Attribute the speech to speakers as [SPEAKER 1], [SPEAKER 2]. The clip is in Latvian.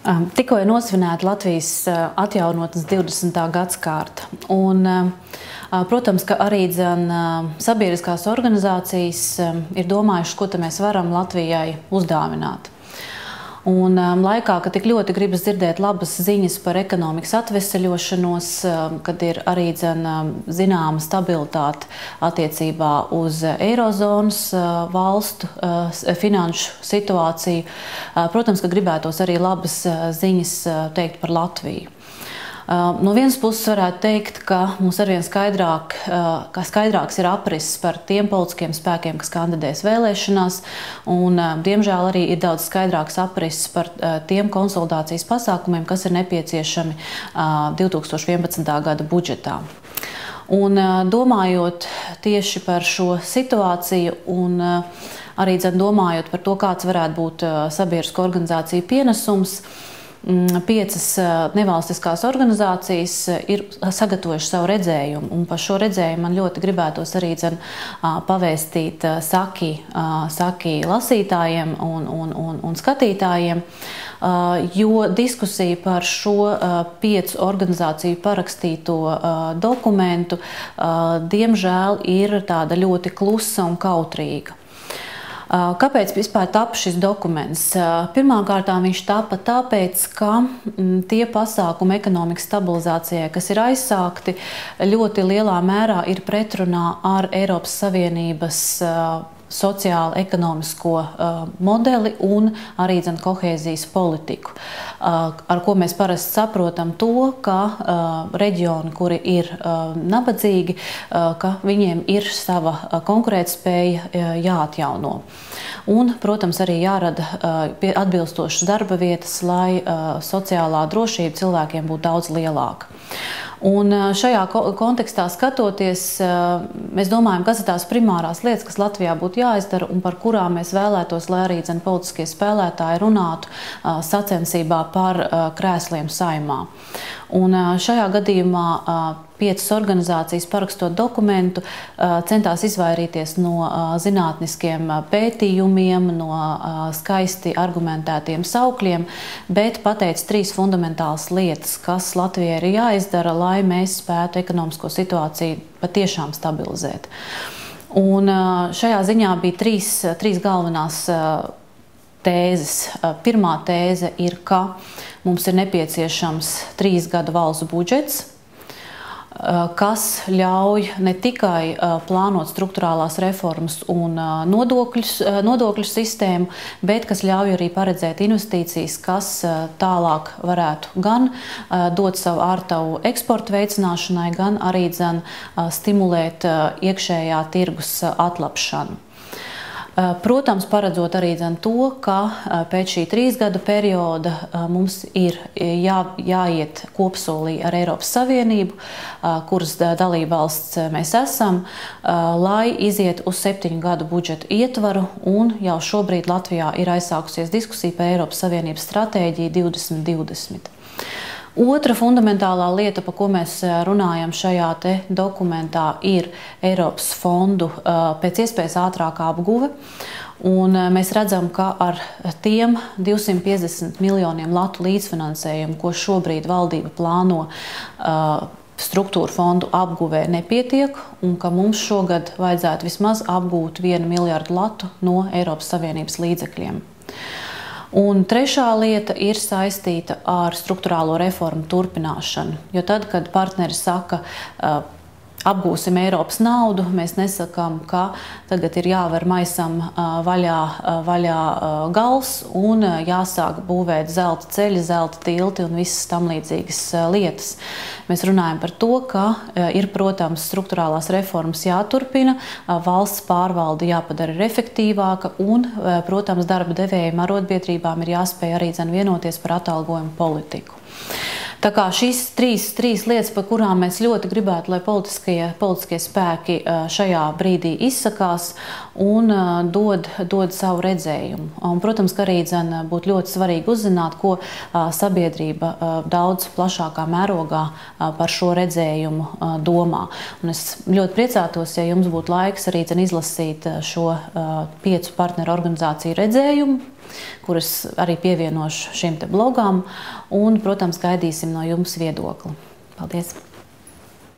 [SPEAKER 1] Tikko ir nosvinēta Latvijas atjaunotnes 20. gadskārta. Protams, ka arī sabiedriskās organizācijas ir domājušas, ko mēs varam Latvijai uzdāvināt. Un laikā, kad tik ļoti gribas dzirdēt labas ziņas par ekonomikas atveseļošanos, kad ir arī zināma stabilitāte attiecībā uz Eirozonas valstu finanšu situāciju, protams, ka gribētos arī labas ziņas teikt par Latviju. No vienas puses varētu teikt, ka mums arvien skaidrāks ir aprises par tiem politiskiem spēkiem, kas kandidēs vēlēšanās, un, diemžēl, arī ir daudz skaidrāks aprises par tiem konsolidācijas pasākumiem, kas ir nepieciešami 2011. gada budžetā. Un, domājot tieši par šo situāciju un arī domājot par to, kāds varētu būt sabiedrisko organizāciju pienesums, 5 nevalstiskās organizācijas ir sagatavojušas savu redzējumu, un par šo redzējumu man ļoti gribētos arī pavēstīt Saki lasītājiem un skatītājiem, jo diskusija par šo 5 organizāciju parakstīto dokumentu, diemžēl, ir tāda ļoti klusa un kautrīga. Kāpēc vispār tapa šis dokuments? Pirmkārt, viņš tapa tāpēc, ka tie pasākumi ekonomikas stabilizācijai, kas ir aizsākti, ļoti lielā mērā ir pretrunā ar Eiropas Savienības sociālo-ekonomisko modeli un arī kohēzijas politiku, ar ko mēs parasti saprotam to, ka reģioni, kuri ir nabadzīgi, ka viņiem ir sava konkurētspēja jāatjauno. Un, protams, arī jārada atbilstošas darba vietas, lai sociālā drošība cilvēkiem būtu daudz lielāka. Un šajā kontekstā skatoties, mēs domājam, kas ir tās primārās lietas, kas Latvijā būtu jāizdara un par kurām mēs vēlētos, lai arī politiskie spēlētāji runātu sacensībā par krēsliem Saeimā. Un šajā gadījumā 5 organizācijas parakstot dokumentu centās izvairīties no zinātniskiem pētījumiem, no skaisti argumentētiem saukļiem, bet pateica 3 fundamentālas lietas, kas Latvijai ir jāizdara, lai mēs spētu ekonomisko situāciju patiešām stabilizēt. Un šajā ziņā bija 3 galvenās tēzes. Pirmā tēze ir, ka mums ir nepieciešams 3 gadu valsts budžets, kas ļauj ne tikai plānot struktūrālās reformas un nodokļu sistēmu, bet kas ļauj arī paredzēt investīcijas, kas tālāk varētu gan dot savu ārtavu eksporta veicināšanai, gan arī stimulēt iekšējā tirgus atlapšanu. Protams, paredzot arī to, ka pēc šī 3 gadu perioda mums ir jāiet kopsolī ar Eiropas Savienību, kuras dalībvalsts mēs esam, lai iziet uz 7 gadu budžetu ietvaru, un jau šobrīd Latvijā ir aizsākusies diskusija par Eiropas Savienības stratēģiju 2020. Otra fundamentālā lieta, par ko mēs runājam šajā dokumentā, ir Eiropas fondu pēc iespējas ātrākā apguve. Un mēs redzam, ka ar tiem 250 miljoniem latu līdzfinansējumu, ko šobrīd valdība plāno struktūra fondu apguvē, nepietiek, un ka mums šogad vajadzētu vismaz apgūt 1 miljardu latu no Eiropas Savienības līdzekļiem. Un trešā lieta ir saistīta ar struktūrālo reformu turpināšanu, jo tad, kad partneri saka, apgūsim Eiropas naudu, mēs nesakām, ka tagad ir jāver maisam vaļā gals un jāsāk būvēt zelta ceļi, zelta tilti un visas tam līdzīgas lietas. Mēs runājam par to, ka ir, protams, struktūrālās reformas jāturpina, valsts pārvalde jāpadara efektīvāka un, protams, darba devējiem arotbiedrībām ir jāspēj arī vienoties par atalgojumu politiku. Tā kā šīs trīs lietas, par kurām mēs ļoti gribētu, lai politiskie spēki šajā brīdī izsakās un dod savu redzējumu. Un, protams, ka arī būtu ļoti svarīgi uzzināt, ko sabiedrība daudz plašākā mērogā par šo redzējumu domā. Un es ļoti priecātos, ja jums būtu laiks arī izlasīt šo 5 partneru organizāciju redzējumu kuras arī pievienošu šim te blogam. Un, protams, gaidīsim no jums viedokli. Paldies!